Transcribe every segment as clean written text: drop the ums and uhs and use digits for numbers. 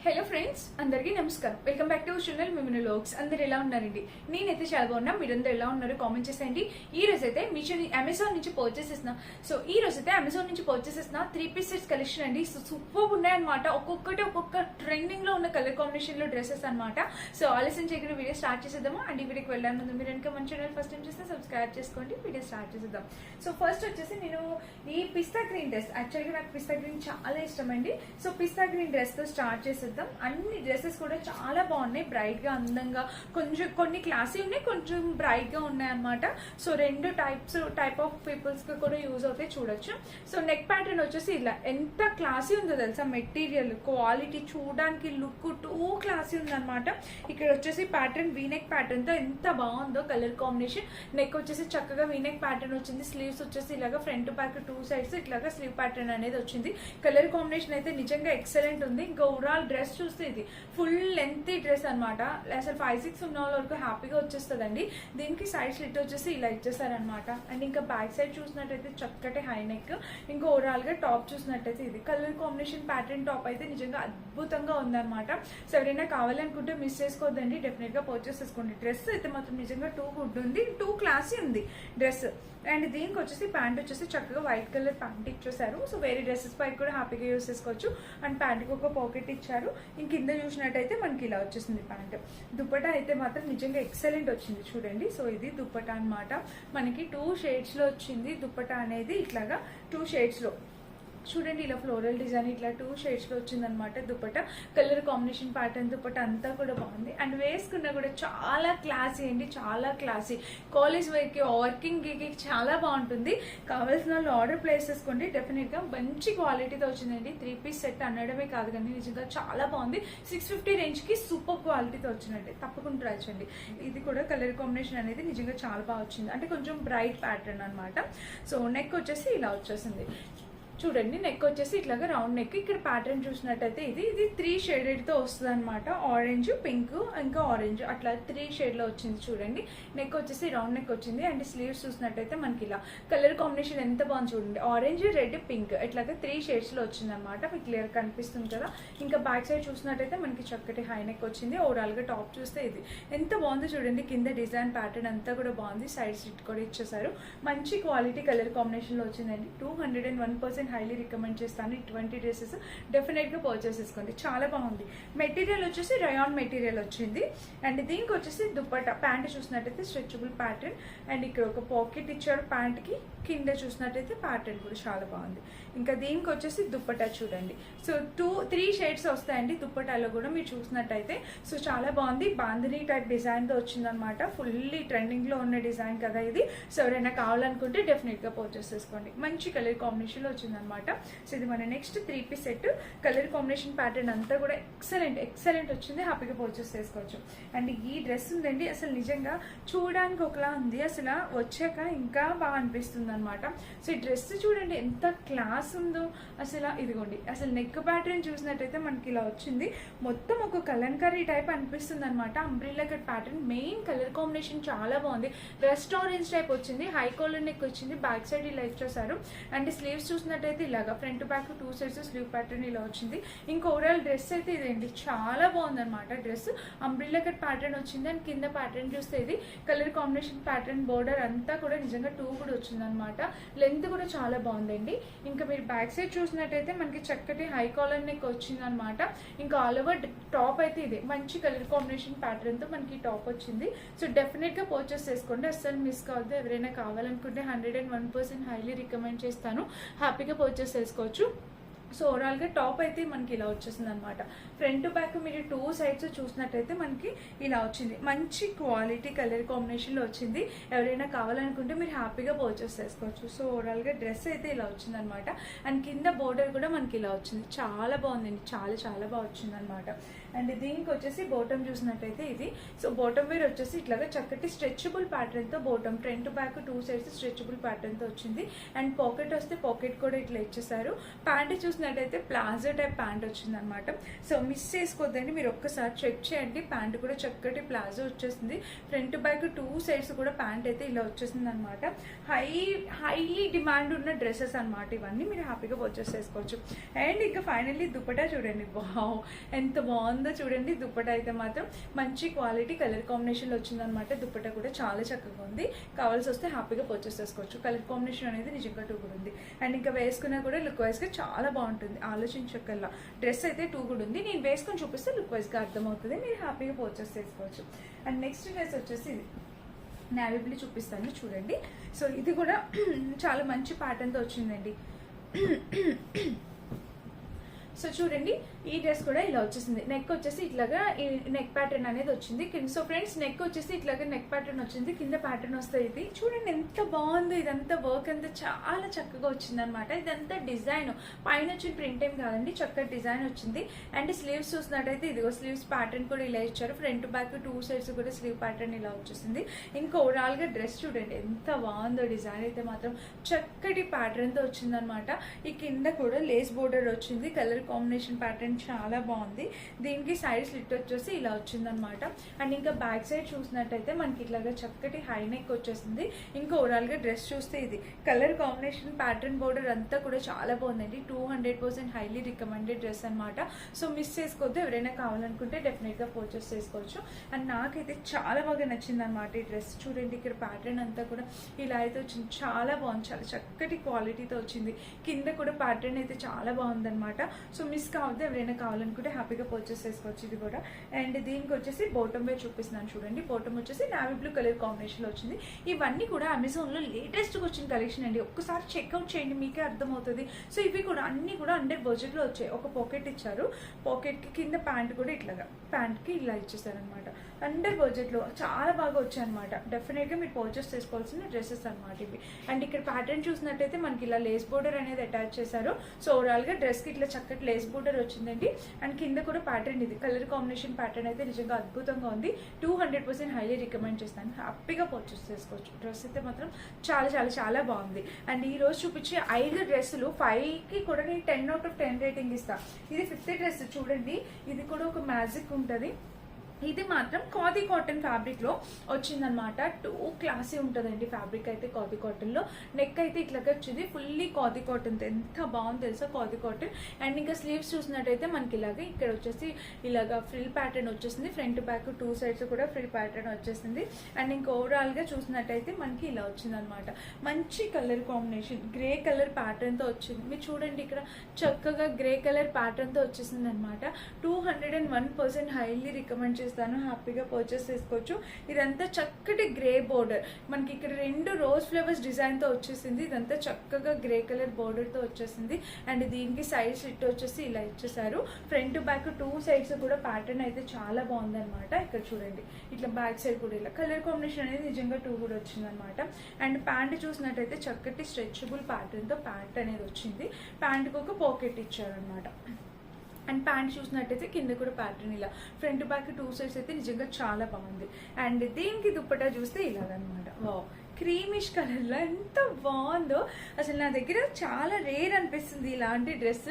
Hello friends, అందరికీ నమస్కారం. Welcome back to channel Miminu vlogs. అందరు ఎలా ఉన్నారండి? నేనైతే చాలా బాగున్నా. మీరందరూ ఎలా ఉన్నారు కామెంట్ చేసేయండి. ఈ రోజు అయితే అమెజాన్ నుంచి పర్చేస్ చేసిన అమెజాన్ నుంచి పర్చేస్ చేసిన 3-piece సెట్స్ కలెక్షన్ అండి. సో సూపర్ ఉన్నాయన్నమాట. ఒక్కొక్క ట్రెండింగ్ లో ఉన్న కలర్ కాంబినేషన్ లో డ్రెస్సెస్ అనమాట. సో ఆలస్యం చేయకుండా వీడియో స్టార్ట్ చేసేద్దాము. అండ్ ఈ వీడియోకి వెళ్ళాలి ముందు మీరు కనుక మన ఛానల్ ఫస్ట్ టైం చేస్తే సబ్స్క్రైబ్ చేసుకోండి. వీడియో స్టార్ట్ చేసేద్దాం. సో ఫస్ట్ వచ్చేసి నేను ఈ పిస్తా గ్రీన్ డ్రెస్, యాక్చువల్గా నాకు పిస్తా గ్రీన్ చాలా ఇష్టం అండి. సో పిస్తా గ్రీన్ డ్రెస్ తో స్టార్ట్ చేసేద్దాం. అన్ని డ్రెస్సెస్ కూడా చాలా బాగున్నాయి, బ్రైట్ గా, అందంగా, కొన్ని క్లాసీ ఉన్నాయి, కొంచెం బ్రైట్ గా ఉన్నాయి అనమాట. సో రెండు టైప్ ఆఫ్ పీపుల్స్ కి కూడా యూజ్ అవుతాయి, చూడొచ్చు. సో నెక్ ప్యాటర్న్ వచ్చేసి ఇలా ఎంత క్లాసీ ఉందో తెలుసా. మెటీరియల్ క్వాలిటీ చూడడానికి లుక్ టూ క్లాసీ ఉంది అనమాట. ఇక్కడ వచ్చేసి ప్యాటర్న్ వీనెక్ ప్యాటర్న్ తో ఎంత బాగుందో కలర్ కాంబినేషన్. నెక్ వచ్చేసి చక్కగా వీనెక్ ప్యాటర్న్ వచ్చింది. స్లీవ్స్ వచ్చేసి ఇలాగా ఫ్రంట్ బ్యాక్ టూ సైడ్స్ ఇట్లాగా స్లీవ్ ప్యాటర్న్ అనేది వచ్చింది. కలర్ కాంబినేషన్ అయితే నిజంగా ఎక్సలెంట్ ఉంది. ఇంకా ఓవరాల్ డ్రెస్ చూస్తే ఇది ఫుల్ లెంత్ డడ్రెస్ అనమాట. అసలు 5-6 ఉన్న వరకు హ్యాపీగా వచ్చేస్తుందండి. దీనికి సైడ్ స్లిట్ వచ్చేసి ఇలా ఇచ్చేసారనమాట. అండ్ ఇంకా బ్యాక్ సైడ్ చూసినట్టయితే చక్కటి హై నెక్. ఇంకా ఓవరాల్ గా టాప్ చూసినట్టయితే ఇది కలర్ కాంబినేషన్ ప్యాటర్న్ టాప్ అయితే నిజంగా అద్భుతంగా ఉందన్నమాట. సో ఎవరైనా కావాలనుకుంటే మిస్ చేసుకోవద్దండి, డెఫినెట్ గా పర్చేస్ చేసుకోండి. డ్రెస్ అయితే మాత్రం నిజంగా టూ గుడ్ ఉంది, టూ క్లాసీ ఉంది డ్రెస్. అండ్ దీనికి వచ్చేసి ప్యాంట్ వచ్చేసి చక్కగా వైట్ కలర్ ప్యాంట్ ఇచ్చేసారు. సో వేరే డ్రెస్సెస్ పై కూడా హ్యాపీగా యూస్ చేసుకోవచ్చు. అండ్ ప్యాంట్కి ఒక పాకెట్ ఇచ్చారు. కింద చూసినట్టయితే మనకి ఇలా వచ్చేసింది ప్యాంట్. దుప్పటా అయితే మాత్రం నిజంగా ఎక్సలెంట్ వచ్చింది చూడండి. సో ఇది దుప్పటా అనమాట. మనకి 2 షేడ్స్ లో వచ్చింది దుప్పటా అనేది. ఇట్లాగా 2 షేడ్స్ లో చూడండి, ఇలా ఫ్లోరల్ డిజైన్ ఇట్లా 2 షేడ్స్ లో వచ్చింది అనమాట dupatta. Colour combination pattern dupatta అంతా కూడా బాగుంది. అండ్ వేసుకున్నా కూడా చాలా క్లాసీ అండి, చాలా క్లాసీ. కాలేజ్ వేర్కి, వర్కింగ్ కి చాలా బాగుంటుంది. కావాల్సిన వాళ్ళు ఆర్డర్ ప్లేస్ చేసుకోండి. డెఫినెట్ గా మంచి క్వాలిటీతో వచ్చిందండి. 3-piece సెట్ అనడమే కాదు కానీ నిజంగా చాలా బాగుంది. 650 రేంజ్ కి సూపర్ క్వాలిటీతో వచ్చిందండి. తప్పకుండా ట్రై చేయండి. ఇది కూడా కలర్ కాంబినేషన్ అనేది నిజంగా చాలా బాగా వచ్చింది. అంటే కొంచెం బ్రైట్ ప్యాటర్న్ అనమాట. సో నెక్ వచ్చేసి ఇలా వచ్చేసింది చూడండి. నెక్ వచ్చేసి ఇట్లాగా రౌండ్ నెక్. ఇక్కడ ప్యాటర్న్ చూసినట్టయితే ఇది 3 షేడెడ్ తో వస్తుంది అనమాట. ఆరెంజ్, పింక్, ఇంకా ఆరెంజ్ అట్లా 3 షేడ్ లో వచ్చింది చూడండి. నెక్ వచ్చేసి రౌండ్ నెక్ వచ్చింది. అండ్ స్లీవ్స్ చూసినట్టయితే మనకి ఇలా కలర్ కాంబినేషన్ ఎంత బాగుంది చూడండి. ఆరెంజ్, రెడ్, పింక్ ఇట్లాగా 3 షేడ్స్ లో వచ్చింది అనమాట. మీకు క్లియర్ కనిపిస్తుంది కదా. ఇంకా బ్యాక్ సైడ్ చూసినట్టయితే మనకి చక్కటి హై నెక్ వచ్చింది. ఓవరాల్ గా టాప్ చూస్తే ఇది ఎంత బాగుంది చూడండి. కింద డిజైన్ ప్యాటర్న్ అంతా కూడా బాగుంది. సైడ్ స్లిట్ కూడా ఇచ్చేసారు. మంచి క్వాలిటీ కలర్ కాంబినేషన్ లో వచ్చిందండి. 201% హైలీ రికమెండ్ చేస్తాను. ఇటువంటి డ్రెస్సెస్ డెఫినెట్ గా పర్చేస్ చేసుకోండి, చాలా బాగుంది. మెటీరియల్ వచ్చేసి రయాన్ మెటీరియల్ వచ్చింది. అండ్ దీనికి వచ్చేసి దుప్పట్టా ప్యాంట్ చూసినట్టయితే స్ట్రెచబుల్ ప్యాటర్న్. అండ్ ఇక్కడ ఒక పాకెట్ ఇచ్చారు ప్యాంట్ కి. కింద చూసినట్టయితే ప్యాటర్న్ కూడా చాలా బాగుంది. ఇంకా దీనికి వచ్చేసి దుప్పట్టా చూడండి. సో 3 షేడ్స్ వస్తాయండి దుప్పటాలో కూడా మీరు చూసినట్టయితే. సో చాలా బాగుంది. బాందినీ టైప్ డిజైన్ తో వచ్చిందనమాట. ఫుల్లీ ట్రెండింగ్ లో ఉన్న డిజైన్ కదా ఇది. సో ఎవరైనా కావాలనుకుంటే డెఫినెట్ గా పర్చేస్ చేసుకోండి. మంచి కలర్ కాంబినేషన్ లో వచ్చిందనమాట. సో ఇది మన next 3-piece set. Colour combination pattern అంతా కూడా ఎక్సలెంట్ వచ్చింది. హ్యాపీగా పర్చేస్ చేసుకోవచ్చు. అండ్ ఈ డ్రెస్ ఉందండి, అసలు నిజంగా చూడడానికి ఒకలా ఉంది, అసలు వచ్చాక ఇంకా బాగా అనిపిస్తుంది అనమాట. సో ఈ డ్రెస్ చూడండి ఎంత క్లాస్ ఉందో అసలు. ఇదిగోండి, అసలు నెక్ ప్యాటర్న్ చూసినట్టయితే మనకి ఇలా వచ్చింది. మొత్తం ఒక కలంకారీ టైప్ అనిపిస్తుంది అనమాట. Umbrella cut pattern. Main colour combination చాలా బాగుంది. రెస్ట్ ఆరెంజ్ టైప్ వచ్చింది. హై కాలర్ నెక్ వచ్చింది. బ్యాక్ సైడ్ ఇలా ఇచ్చేసారు. అండ్ స్లీవ్స్ చూసినట్టయితే ఇలాగా front back 2 sides slew pattern ఇలా వచ్చింది. ఇంకా ఓవరాల్ డ్రెస్ అయితే ఇదండి, చాలా బాగుంది అనమాట. డ్రెస్ అంబ్రిల్లా కట్ ప్యాటర్న్ వచ్చింది. అండ్ కింద ప్యాటర్న్ చూస్తే ఇది కలర్ కాంబినేషన్ ప్యాటర్న్. బోర్డర్ అంతా కూడా నిజంగా 2 కూడా వచ్చింది అనమాట. లెంత్ కూడా చాలా బాగుందండి. ఇంకా మీరు బ్యాక్ సైడ్ చూసినట్టయితే మనకి చక్కటి హై కాలర్ నెక్ వచ్చింది అనమాట. ఇంకా ఆల్ ఓవర్ టాప్ అయితే ఇదే మంచి కలర్ కాంబినేషన్ ప్యాటర్న్ తో మనకి టాప్ వచ్చింది. సో డెఫినెట్ గా పర్చేస్ చేసుకోండి, అస్సలు మిస్ కావద్దు. ఎవరైనా కావాలనుకుంటే 101% హైలీ రికమెండ్ చేస్తాను. హ్యాపీగా పర్చేస్ చేసుకోవచ్చు. సో ఓవరాల్ గా టాప్ అయితే మనకి ఇలా వచ్చేసింది అనమాట. ఫ్రంట్ బ్యాక్ మీరు 2 సైడ్స్ చూసినట్టయితే మనకి ఇలా వచ్చింది. మంచి క్వాలిటీ కలర్ కాంబినేషన్ లో వచ్చింది. ఎవరైనా కావాలనుకుంటే మీరు హ్యాపీగా పర్చేస్ చేసుకోవచ్చు. సో ఓవరాల్ గా డ్రెస్ అయితే ఇలా వచ్చింది అనమాట. అండ్ కింద బోర్డర్ కూడా మనకి ఇలా వచ్చింది. చాలా బాగుందండి, చాలా బాగా వచ్చింది అనమాట. అండ్ దీనికి వచ్చేసి బాటమ్ చూసినట్టయితే ఇది. సో బాటమ్ వేర్ వచ్చేసి ఇట్లాగా చక్కటి స్ట్రెచబుల్ ప్యాటర్న్ తో bottom front back 2 sides stretchable pattern తో వచ్చింది. అండ్ పాకెట్ వస్తే పాకెట్ కూడా ఇట్లా ఇచ్చేసారు. ప్యాంట్ చూసిన చూసినట్టయితే ప్లాజో టైప్ ప్యాంట్ వచ్చింది అనమాట. సో మిస్ చేసుకోవద్దండి, మీరు ఒక్కసారి చెక్ చేయండి. ప్యాంట్ కూడా చక్కటి ప్లాజో వచ్చేసింది. ఫ్రంట్ బ్యాక్ 2 సైడ్స్ కూడా ప్యాంట్ అయితే ఇలా వచ్చేసింది అనమాట. హైలీ డిమాండ్ ఉన్న డ్రెస్సెస్ అనమాట ఇవన్నీ, మీరు హ్యాపీగా పర్చేస్ చేసుకోవచ్చు. అండ్ ఇంకా ఫైనల్లీ దుపట్టా చూడండి, వావ్ ఎంత బాగుందో చూడండి. దుపట్టా అయితే మాత్రం మంచి క్వాలిటీ కలర్ కాంబినేషన్లో వచ్చిందనమాట. దుపట్టా కూడా చాలా చక్కగా ఉంది, కావాల్సి వస్తే హ్యాపీగా పర్చేస్ చేసుకోవచ్చు. కలర్ కాంబినేషన్ అనేది నిజంగా 2 కూడా ఉంది. అండ్ ఇంకా వేసుకున్నా కూడా లుక్ వైజ్గా చాలా బాగుంటుంది, ఆలోచించకల్లా. డ్రెస్ అయితే 2 కూడా ఉంది, నేను వేసుకొని చూపిస్తే లుక్ వైజ్గా అర్థమవుతుంది, మీరు హ్యాపీగా పర్చేస్ చేసుకోవచ్చు. అండ్ నెక్స్ట్ డ్రెస్ వచ్చేసి ఇది నేవీ బ్లూ చూపిస్తాను చూడండి. సో ఇది కూడా చాలా మంచి ప్యాటర్న్తో వచ్చిందండి. సో చూడండి, ఈ డ్రెస్ కూడా ఇలా వచ్చేసింది. నెక్ వచ్చేసి ఇట్లాగా నెక్ ప్యాటర్న్ అనేది వచ్చింది. సో ఫ్రెండ్స్, నెక్ వచ్చేసి ఇట్లాగా నెక్ ప్యాటర్న్ వచ్చింది, కింద ప్యాటర్న్ వస్తాయి. ఇది చూడండి ఎంత బాగుందో, ఇదంతా వర్క్ అంతా చాలా చక్కగా వచ్చింది అనమాట. ఇదంతా డిజైన్ పైన వచ్చిన ప్రింట్ ఏం కాదండి, చక్కటి డిజైన్ వచ్చింది. అండ్ స్లీవ్స్ చూసినట్టయితే ఇదిగో స్లీవ్స్ ప్యాటర్న్ కూడా ఇలా ఇచ్చారు. ఫ్రంట్ బ్యాక్ 2 సైడ్స్ కూడా స్లీవ్ ప్యాటర్న్ ఇలా వచ్చేసింది. ఇంకా ఓవరాల్ గా డ్రెస్ చూడండి ఎంత బాగుందో, డిజైన్ అయితే మాత్రం చక్కటి ప్యాటర్న్ తో వచ్చింది అనమాట. ఈ కింద కూడా లేస్ బోర్డర్ వచ్చింది, కలర్ కాంబినేషన్ ప్యాటర్న్ చాలా బాగుంది. దీనికి సైడ్ స్లిట్ వచ్చేసి ఇలా వచ్చిందనమాట. అండ్ ఇంకా బ్యాక్ సైడ్ చూసినట్టయితే మనకి ఇట్లాగా చక్కటి హై నెక్ వచ్చేసింది. ఇంకా ఓవరాల్ గా డ్రెస్ చూస్తే ఇది కలర్ కాంబినేషన్ ప్యాటర్న్ బోర్డర్ అంతా కూడా చాలా బాగుందండి. 200% హైలీ రికమెండెడ్ డ్రెస్ అనమాట. సో మిస్ చేసుకోవద్దు, ఎవరైనా కావాలనుకుంటే డెఫినెట్ గా పర్చేస్ చేసుకోవచ్చు. అండ్ నాకైతే చాలా బాగా నచ్చింది అనమాట ఈ డ్రెస్. చూడండి ఇక్కడ ప్యాటర్న్ అంతా కూడా ఇలా అయితే వచ్చింది, చాలా బాగుంది, చాలా చక్కటి క్వాలిటీతో వచ్చింది. కింద కూడా ప్యాటర్న్ అయితే చాలా బాగుందన్నమాట. సో మిస్ కావద్దు, ఎవరైనా కావాలనుకుంటే హ్యాపీగా పర్చేస్ చేసుకోవచ్చు ఇది కూడా. అండ్ దీనికి వచ్చేసి బాటమ్ వేర్ చూపిస్తున్నాను చూడండి. బాటమ్ వచ్చేసి నావీ బ్లూ కలర్ కాంబినేషన్ లో వచ్చింది. ఇవన్నీ కూడా అమెజాన్ లో లేటెస్ట్ గా వచ్చిన కలెక్షన్ అండి, ఒక్కసారి చెక్అవుట్ చేయండి, మీకే అర్థమవుతుంది. సో ఇవి కూడా అన్ని కూడా అండర్ బడ్జెట్ లో వచ్చాయి. ఒక పాకెట్ ఇచ్చారు, పాకెట్ కి కింద ప్యాంట్ కూడా ఇట్లాగా ప్యాంట్ కి ఇలా ఇచ్చేసారు అనమాట. అండర్ బడ్జెట్ లో చాలా బాగా వచ్చాయి అనమాట. డెఫినెట్ గా మీరు పర్చేస్ చేసుకోవాల్సిన డ్రెస్సెస్ అనమాట ఇవి. అండ్ ఇక్కడ ప్యాటర్న్ చూసినట్టయితే మనకి ఇలా లేస్ బోర్డర్ అనేది అటాచ్ చేశారు. సో ఓవరాల్ గా డ్రెస్ కి ఇట్లా చక్కటి లేస్ బోర్డర్ వచ్చిందండి. అండ్ కింద కూడా ప్యాటర్న్, ఇది కలర్ కాంబినేషన్ ప్యాటర్న్ అయితే నిజంగా అద్భుతంగా ఉంది. 200% హైలీ రికమెండ్ చేస్తాను, హ్యాపీగా పర్చేస్ చేసుకోవచ్చు. డ్రెస్ అయితే మాత్రం చాలా చాలా చాలా బాగుంది. అండ్ ఈ రోజు చూపించే 5 డ్రెస్సులు 5కి కూడా నేను 10/10 రేటింగ్ ఇస్తాను. ఇది 5th డ్రెస్ చూడండి, ఇది కూడా ఒక మ్యాజిక్ ఉంటుంది. ఇది మాత్రం ఖాదీ కాటన్ ఫ్యాబ్రిక్ లో వచ్చిందనమాట. 2 క్లాసీ ఉంటుందండి ఫ్యాబ్రిక్ అయితే ఖాదీ కాటన్ లో. నెక్ అయితే ఇట్లాగా వచ్చింది, ఫుల్లీ ఖాదీ కాటన్, ఎంత బాగుంది తెలుసా ఖాదీ కాటన్. అండ్ ఇంకా స్లీవ్స్ చూసినట్టయితే మనకి ఇలాగే ఇక్కడ వచ్చేసి ఇలాగా ఫ్రిల్ ప్యాటర్న్ వచ్చేసింది. ఫ్రంట్ బ్యాక్ 2 సైడ్స్ కూడా ఫ్రిల్ ప్యాటర్న్ వచ్చేసింది. అండ్ ఇంకా ఓవరాల్ గా చూసినట్టయితే మనకి ఇలా వచ్చింది అనమాట. మంచి colour combination, grey colour pattern తో వచ్చింది. మీరు చూడండి ఇక్కడ చక్కగా గ్రే కలర్ ప్యాటర్న్ తో వచ్చేసింది అనమాట. 201% హైలీ రికమెండ్ చేస్తాను, హ్యాపీగా పర్చేస్ చేసుకోవచ్చు. ఇదంతా చక్కటి గ్రే బోర్డర్, మనకి ఇక్కడ 2 రోజ్ ఫ్లవర్స్ డిజైన్ తో వచ్చేసింది. ఇదంతా చక్కగా గ్రే కలర్ బోర్డర్ తో వచ్చేసింది. అండ్ దీనికి సైడ్ స్లిట్ వచ్చేసి ఇలా ఇచ్చేసారు. ఫ్రంట్ బ్యాక్ 2 సైడ్స్ కూడా ప్యాటర్న్ అయితే చాలా బాగుంది అనమాట. ఇక్కడ చూడండి ఇట్లా బ్యాక్ సైడ్ కూడా ఇలా కలర్ కాంబినేషన్ అనేది నిజంగా 2 కూడా వచ్చింది అనమాట. అండ్ ప్యాంట్ చూసినట్టయితే చక్కటి స్ట్రెచబుల్ ప్యాటర్న్ తో ప్యాంట్ అనేది వచ్చింది. ప్యాంట్ కు ఒక పాకెట్ ఇచ్చారు అనమాట. అండ్ ప్యాంట్ చూసినట్టయితే కింద కూడా ప్యాటర్న్ ఇలా ఫ్రంట్ బ్యాక్ 2 సైడ్స్ అయితే నిజంగా చాలా బాగుంది. అండ్ దీనికి దుప్పటా చూస్తే ఇలాగనమాట, వావ్ క్రీమిష్ కలర్ లో ఎంత బాగుందో. అసలు నా దగ్గర చాలా రేర్ అనిపిస్తుంది ఇలాంటి డ్రెస్.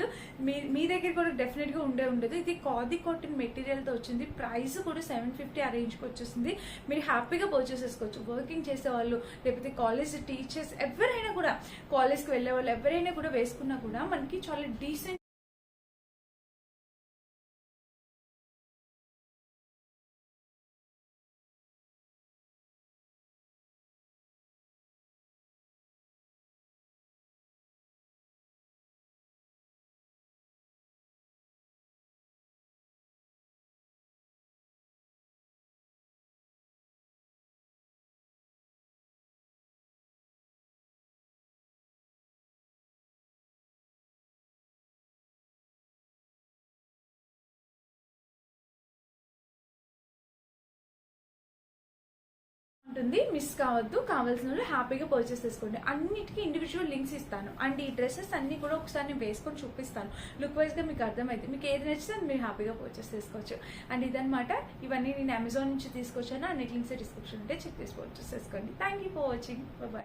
మీ దగ్గర కూడా డెఫినెట్ గా ఉండదు. ఇది ఖాదీ కాటన్ మెటీరియల్ తో వచ్చింది. ప్రైస్ కూడా 750 ఆ రేంజ్ కి వచ్చేసింది. మీరు హ్యాపీగా పర్చేస్ చేసుకోవచ్చు. వర్కింగ్ చేసే వాళ్ళు, లేకపోతే కాలేజ్ టీచర్స్, ఎవరైనా కూడా కాలేజ్ కి వెళ్ళే వాళ్ళు ఎవరైనా కూడా వేసుకున్నా కూడా మనకి చాలా డీసెంట్ ఉంటుంది. మిస్ కావద్దు, కావాల్సిన వాళ్ళు హ్యాపీగా పర్చేస్ చేసుకోండి. అన్నిటికీ ఇండివిజువల్ లింక్స్ ఇస్తాను. అండ్ ఈ డ్రెస్సెస్ అన్ని కూడా ఒకసారి నేను వేసుకొని చూపిస్తాను. లుక్ వైజ్ గా మీకు అర్థమైంది, మీకు ఏది నచ్చితే మీరు హ్యాపీగా పర్చేస్ చేసుకోవచ్చు. అండ్ ఇదనమాట, ఇవన్నీ నేను అమెజాన్ నుంచి తీసుకొచ్చాను. అన్నిటి లింక్స్ డిస్క్రిప్షన్ ఉంటే చెక్ చేసి పర్చేస్ చేసుకోండి. Thank you for watching, bye.